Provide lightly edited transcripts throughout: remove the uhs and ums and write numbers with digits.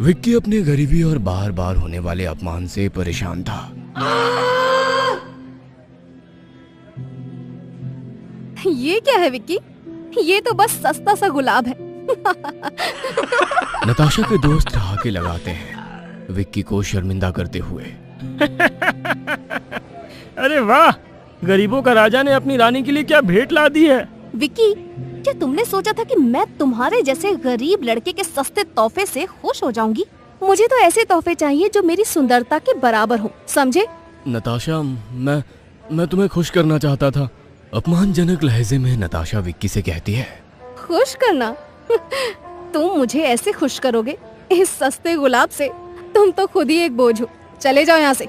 विक्की अपनी गरीबी और बार बार होने वाले अपमान से परेशान था। ये क्या है विक्की? ये तो बस सस्ता सा गुलाब है। नताशा के दोस्त ठहाके लगाते हैं विक्की को शर्मिंदा करते हुए। अरे वाह, गरीबों का राजा ने अपनी रानी के लिए क्या भेंट ला दी है। विक्की, क्या तुमने सोचा था कि मैं तुम्हारे जैसे गरीब लड़के के सस्ते तोहफे से खुश हो जाऊंगी? मुझे तो ऐसे तोहफे चाहिए जो मेरी सुंदरता के बराबर हो, समझे? नताशा, मैं तुम्हें खुश करना चाहता था। अपमानजनक लहजे में नताशा विक्की से कहती है। खुश करना? तुम मुझे ऐसे खुश करोगे इस सस्ते गुलाब से? तुम तो खुद ही एक बोझ हो। चले जाओ यहाँ से।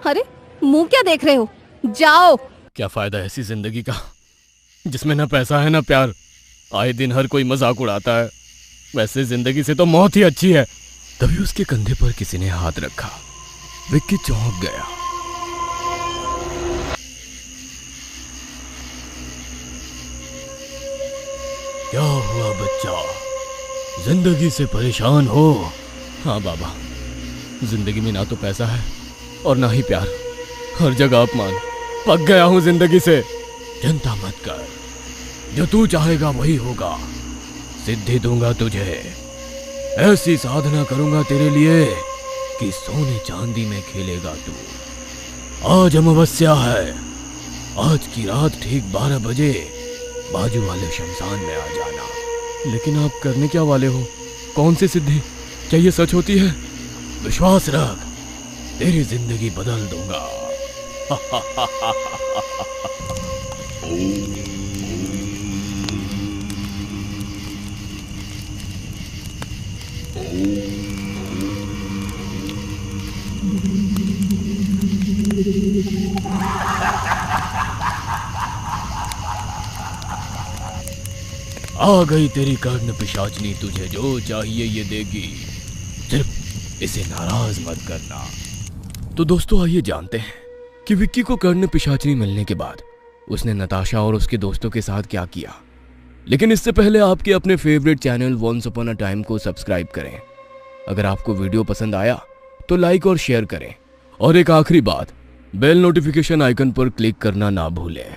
अरे मुंह क्या देख रहे हो? जाओ। क्या फायदा ऐसी जिंदगी का जिसमें ना पैसा है ना प्यार। आए दिन हर कोई मजाक उड़ाता है। वैसे जिंदगी से तो मौत ही अच्छी है। तभी उसके कंधे पर किसी ने हाथ रखा। विक्की चौंक गया। क्या हुआ बच्चा, जिंदगी से परेशान हो? हाँ बाबा, जिंदगी में ना तो पैसा है और ना ही प्यार, हर जगह अपमान। पक गया हूं जिंदगी से। चिंता मत कर, जो तू चाहेगा वही होगा। सिद्धि दूंगा तुझे, ऐसी साधना करूंगा तेरे लिए कि सोने चांदी में खेलेगा तू। आज अमावस्या है। आज की रात ठीक 12 बजे बाजू वाले शमशान में आ जाना। लेकिन आप करने क्या वाले हो? कौन सी सिद्धि? क्या ये सच होती है? विश्वास रख, तेरी जिंदगी बदल दूंगा। आ गई तेरी कर्ण पिशाचनी, तुझे जो चाहिए ये देगी, सिर्फ इसे नाराज मत करना। तो दोस्तों आइए जानते हैं कि विक्की को कर्ण पिशाचनी मिलने के बाद उसने नताशा और उसके दोस्तों के साथ क्या किया। लेकिन इससे पहले आपके अपने favourite channel once upon a time को सब्सक्राइब करें। अगर आपको वीडियो पसंद आया तो लाइक और शेयर करें। और एक आखिरी बात, बेल नोटिफिकेशन आइकन पर क्लिक करना ना भूलें।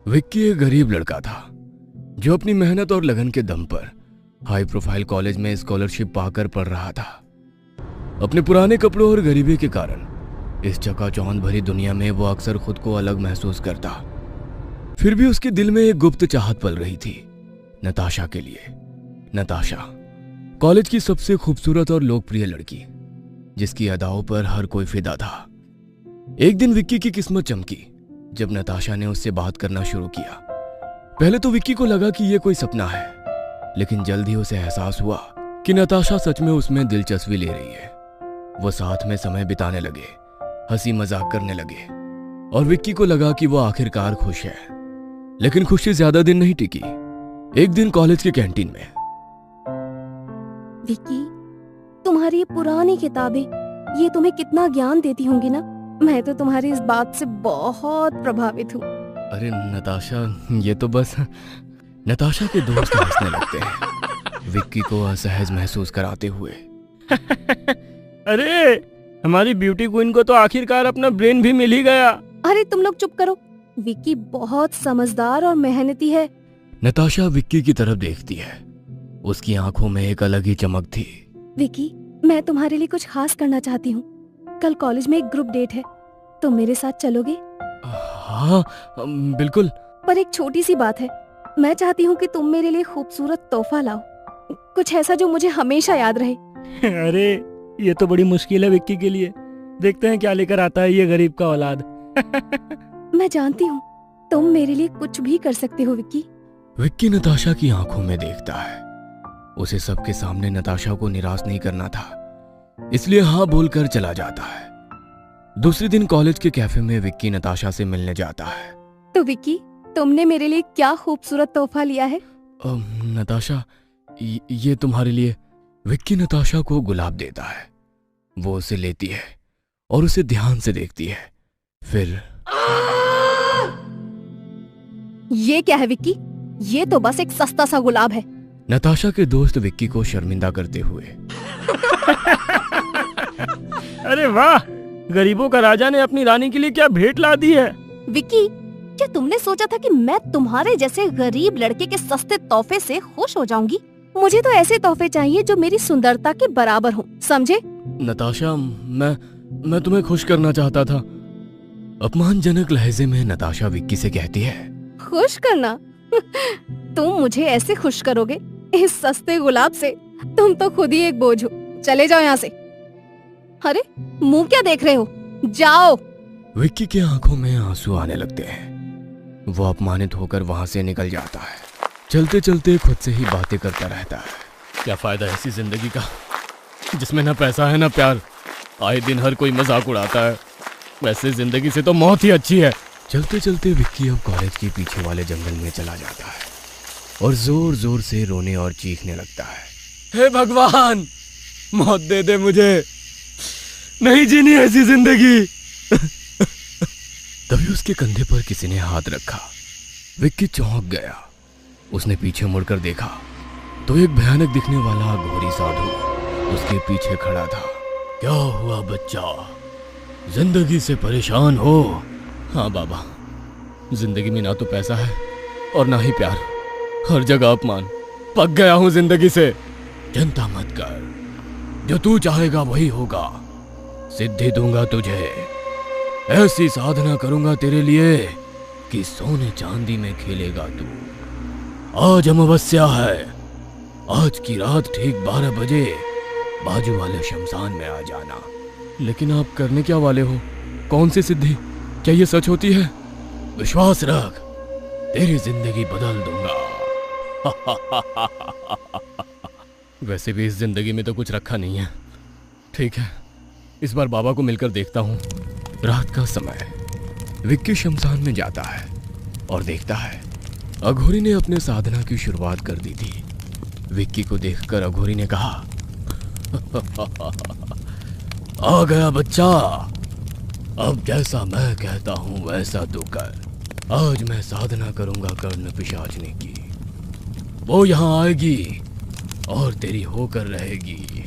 विक्की एक गरीब लड़का था जो अपनी मेहनत और लगन के दम पर हाई प्रोफाइल कॉलेज में स्कॉलरशिप पाकर पढ़ रहा था। अपने पुराने कपड़ों और गरीबी के कारण इस चकाचौंध भरी दुनिया में वो अक्सर खुद को अलग महसूस करता। फिर भी उसके दिल में एक गुप्त चाहत पल रही थी, नताशा के लिए। नताशा कॉलेज की सबसे खूबसूरत और लोकप्रिय लड़की, जिसकी अदाओं पर हर कोई फिदा था। एक दिन विक्की की किस्मत चमकी जब नताशा ने उससे बात करना शुरू किया। पहले तो विक्की को लगा कि यह कोई सपना है, लेकिन जल्द ही उसे एहसास हुआ कि नताशा सच में उसमें दिलचस्पी ले रही है। वो साथ में समय बिताने लगे, हंसी मजाक करने लगे और विक्की को लगा कि वो आखिरकार खुश है। लेकिन खुशी ज्यादा दिन नहीं टिकी। एक दिन कॉलेज के कैंटीन में, विक्की, तुम्हारी ये पुरानी किताबें, ये तुम्हें कितना ज्ञान देती होंगी ना? मैं तो तुम्हारी इस बात से बहुत प्रभावित हूँ। अरे नताशा, ये तो बस। नताशा के दोस्त हंसने लगते हैं विक्की को असहज महसूस कराते हुए। अरे हमारी ब्यूटी क्वीन को तो आखिरकार अपना ब्रेन भी मिल ही गया। अरे तुम लोग चुप करो। विक्की बहुत समझदार और मेहनती है। नताशा विक्की की तरफ देखती है। उसकी आंखों में एक अलग ही चमक थी। विक्की, मैं तुम्हारे लिए कुछ खास करना चाहती हूँ। कल कॉलेज में एक ग्रुप डेट है, तुम मेरे साथ चलोगे? हाँ बिल्कुल। पर एक छोटी सी बात है, मैं चाहती हूँ कि तुम मेरे लिए खूबसूरत तोहफा लाओ, कुछ ऐसा जो मुझे हमेशा याद रहे। अरे ये तो बड़ी मुश्किल है विक्की के लिए। देखते हैं क्या लेकर आता है ये गरीब का औलाद। मैं जानती हूँ तुम मेरे लिए कुछ भी कर सकते हो विक्की। विक्की नताशा की आंखों में देखता है। उसे सबके सामने नताशा को निराश नहीं करना था, इसलिए हाँ बोलकर चला जाता है। दूसरे दिन कॉलेज के कैफे में विक्की नताशा से मिलने जाता है। तो विक्की, तुमने मेरे लिए क्या खूबसूरत तोहफा लिया है? नताशा, ये तुम्हारे लिए। विक्की नताशा को गुलाब देता है। वो उसे लेती है और उसे ध्यान से देखती है। फिर ये क्या है विक्की? ये तो बस एक सस्ता सा गुलाब है। नताशा के दोस्त विक्की को शर्मिंदा करते हुए। अरे वाह, गरीबों का राजा ने अपनी रानी के लिए क्या भेंट ला दी है। विक्की, क्या तुमने सोचा था कि मैं तुम्हारे जैसे गरीब लड़के के सस्ते तोहफे से खुश हो जाऊंगी? मुझे तो ऐसे तोहफे चाहिए जो मेरी सुंदरता के बराबर हों, समझे? नताशा, मैं तुम्हें खुश करना चाहता था। अपमानजनक लहजे में नताशा विक्की से कहती है। खुश करना? तुम मुझे ऐसे खुश करोगे इस सस्ते गुलाब से? तुम तो खुद ही एक बोझ हो। चले जाओ यहाँ से। अरे मुंह क्या देख रहे हो, जाओ। विक्की के आंखों में आंसू आने लगते हैं। वो अपमानित होकर वहां से निकल जाता है। चलते चलते खुद से ही बातें करता रहता है। क्या फायदा ऐसी जिंदगी का जिसमें ना पैसा है ना प्यार। आए दिन हर कोई मजाक उड़ाता है। वैसे जिंदगी से तो मौत ही अच्छी है। चलते चलते विक्की अब कॉलेज के पीछे वाले जंगल में चला जाता है और जोर जोर से रोने और चीखने लगता है। हे भगवान, मौत दे दे मुझे, नहीं जीनी ऐसी जिंदगी। तभी उसके कंधे पर किसी ने हाथ रखा। विक्की चौंक गया। उसने पीछे मुड़कर देखा तो एक भयानक दिखने वाला घोरी साधु उसके पीछे खड़ा था। क्या हुआ बच्चा, जिंदगी से परेशान हो? हाँ बाबा, जिंदगी में ना तो पैसा है और ना ही प्यार, हर जगह अपमान। पक गया हूं जिंदगी से। चिंता मत कर, जो तू चाहेगा वही होगा। सिद्धि दूंगा तुझे, ऐसी साधना करूंगा तेरे लिए कि सोने चांदी में खेलेगा तू। आज अमावस्या है, आज की रात ठीक 12 बजे बाजू वाले शमशान में आ जाना। लेकिन आप करने क्या वाले हो? कौन सी सिद्धि? क्या ये सच होती है? विश्वास रख, तेरी जिंदगी बदल दूंगा। वैसे भी इस जिंदगी में तो कुछ रखा नहीं है। ठीक है, इस बार बाबा को मिलकर देखता हूँ। रात का समय, विक्की शमशान में जाता है और देखता है अघोरी ने अपने साधना की शुरुआत कर दी थी। विक्की को देखकर अघोरी ने कहा, आ गया बच्चा, अब जैसा मैं कहता हूं वैसा तू कर। आज मैं साधना करूंगा कर्ण पिशाचनी की। वो यहां आएगी और तेरी होकर रहेगी।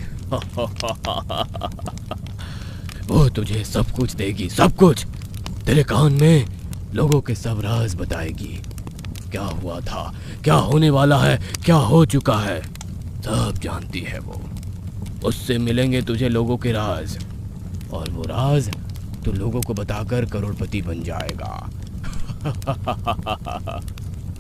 वो तुझे सब कुछ देगी, सब कुछ। तेरे कान में लोगों के सब राज बताएगी। क्या हुआ था, क्या होने वाला है, क्या हो चुका है, सब जानती है वो। उससे मिलेंगे तुझे लोगों के राज, और वो राज तो लोगों को बताकर करोड़पति बन जाएगा।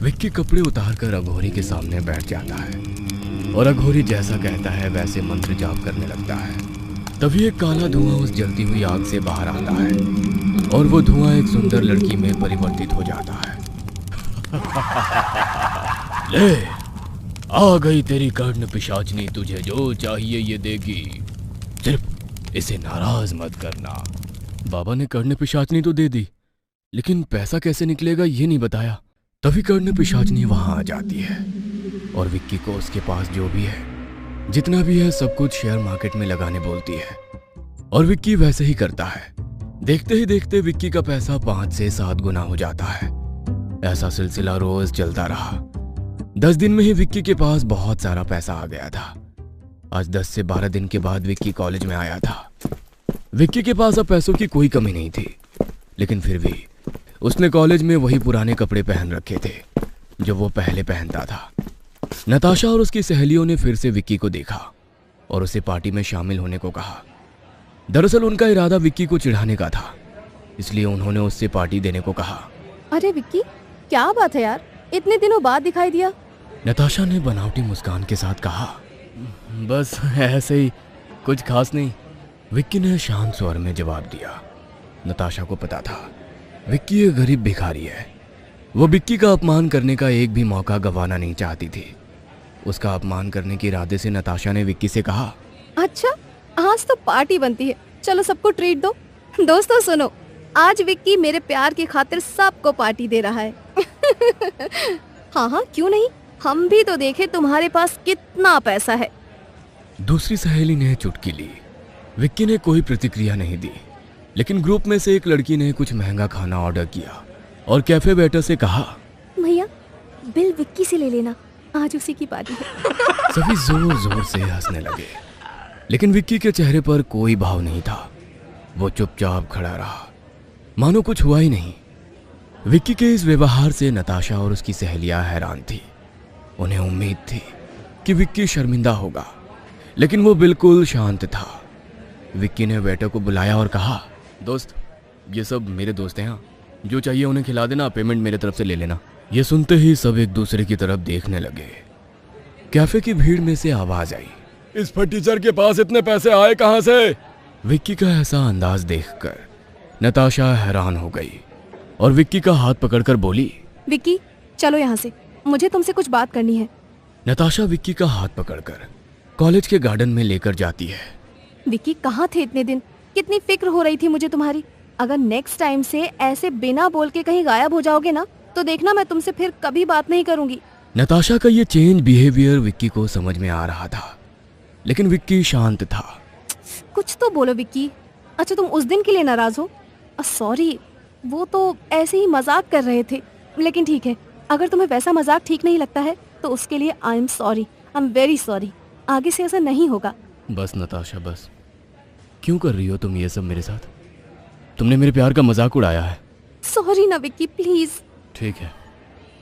विक्की कपड़े उतारकर अघोरी के सामने बैठ जाता है और अघोरी जैसा कहता है वैसे मंत्र जाप करने लगता है। तभी एक काला धुआं उस जलती हुई आग से बाहर आता है और वो धुआं एक सुंदर लड़की में परिवर्तित हो जाता है। ले, आ गई तेरी कर्ण पिशाचनी, तुझे जो चाहिए ये देगी, सिर्फ इसे नाराज मत करना। बाबा ने कर्ण पिशाचनी तो दे दी, लेकिन पैसा कैसे निकलेगा ये नहीं बताया। तभी कर्ण पिशाचनी वहां आ जाती है और विक्की को उसके पास जो भी है, जितना भी है, सब कुछ शेयर मार्केट में लगाने बोलती है और विक्की वैसे ही करता है। देखते ही देखते विक्की का पैसा 5 से 7 गुना हो जाता है। ऐसा सिलसिला रोज चलता रहा। 10 दिन में ही विक्की के पास बहुत सारा पैसा आ गया था। आज 10 से 12 दिन के बाद विक्की कॉलेज में आया था। विक्की के पास अब पैसों की कोई कमी नहीं थी, लेकिन फिर भी उसने कॉलेज में वही पुराने कपड़े पहन रखे थे जो वो पहले पहनता था। नताशा और उसकी सहेलियों ने फिर से विक्की को देखा और उसे पार्टी में शामिल होने को कहा। दरअसल उनका इरादा विक्की को चिढ़ाने का था, इसलिए उन्होंने उससे पार्टी देने को कहा। अरे विक्की, क्या बात है यार, इतने दिनों बाद दिखाई दिया। नताशा ने बनावटी मुस्कान के साथ कहा, बस ऐसे ही, कुछ खास नहीं। विक्की ने शांत स्वर में जवाब दिया। नताशा को पता था विक्की एक गरीब भिखारी है। वो विक्की का अपमान करने का एक भी मौका गंवाना नहीं चाहती थी। उसका अपमान करने के इरादे से नताशा ने विक्की से कहा, अच्छा, आज तो पार्टी बनती है, चलो सबको ट्रीट दो। दोस्तों सुनो, आज विक्की मेरे प्यार की खातिर सबको पार्टी दे रहा है। हाँ हाँ, क्यों नहीं, हम भी तो देखे तुम्हारे पास कितना पैसा है। दूसरी सहेली ने चुटकी ली। विक्की ने कोई प्रतिक्रिया नहीं दी, लेकिन ग्रुप में से एक लड़की ने कुछ महंगा खाना ऑर्डर किया और कैफे वेटर से कहा, भैया बिल विक्की से ले लेना, आज उसी की पार्टी है। सभी जोर जोर से हंसने लगे, लेकिन विक्की के चेहरे पर कोई भाव नहीं था। वो चुपचाप खड़ा रहा, मानो कुछ हुआ ही नहीं। विक्की के इस व्यवहार से नताशा और उसकी सहेलियां हैरान थी। उन्हें उम्मीद थी कि विक्की शर्मिंदा होगा, लेकिन वो बिल्कुल शांत था। विक्की ने वेटर को बुलाया और कहा, दोस्त, ये सब मेरे दोस्त हैं, जो चाहिए उन्हें खिला देना, पेमेंट मेरे तरफ से ले लेना। ये सुनते ही सब एक दूसरे की तरफ देखने लगे। कैफे की भीड़ में से आवाज आई, इस फटीचर के पास इतने पैसे आए कहां से? विक्की का ऐसा अंदाज देखकर नताशा हैरान हो गई और विक्की का हाथ पकड़कर बोली, विक्की चलो यहाँ से, मुझे तुमसे कुछ बात करनी है। नताशा विक्की का हाथ पकड़कर कॉलेज के गार्डन में लेकर जाती है। विक्की कहाँ थे इतने दिन? कितनी फिक्र हो रही थी मुझे तुम्हारी। अगर नेक्स्ट टाइम से ऐसे बिना बोल के कहीं गायब हो जाओगे ना, तो देखना मैं तुमसे फिर कभी बात नहीं करूंगी। नताशा का ये चेंज बिहेवियर विक्की को समझ में आ रहा था, लेकिन विक्की शांत था। कुछ तो बोलो विक्की। अच्छा तुम उस दिन के लिए नाराज हो? सॉरी, वो तो ऐसे ही मजाक कर रहे थे। लेकिन ठीक है, अगर तुम्हें वैसा मजाक ठीक नहीं लगता है तो उसके लिए I am sorry, I am very sorry. आगे से ऐसा नहीं होगा। बस नताशा बस, क्यों कर रही हो तुम ये सब मेरे साथ? तुमने मेरे प्यार का मजाक उड़ाया है। सॉरी ना विक्की, प्लीज। ठीक है,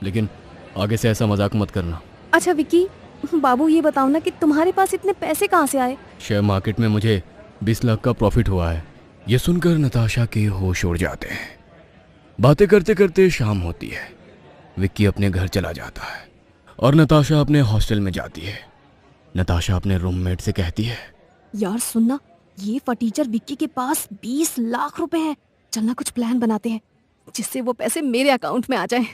लेकिन आगे से ऐसा मजाक मत करना। अच्छा विक्की, बाबू ये बताओ ना कि तुम्हारे पास इतने पैसे कहाँ से आए? शेयर मार्केट में मुझे 20 लाख का प्रॉफिट हुआ है। ये सुनकर नताशा के होश उड़ जाते हैं। बातें करते करते शाम होती है। विक्की अपने घर चला जाता है और नताशा अपने हॉस्टल में जाती है। नताशा अपने रूममेट से कहती है, यार सुनना, ये फटीचर विक्की के पास 20 लाख रुपए हैं। चलना कुछ प्लान बनाते हैं जिससे वो पैसे मेरे अकाउंट में आ जाएं।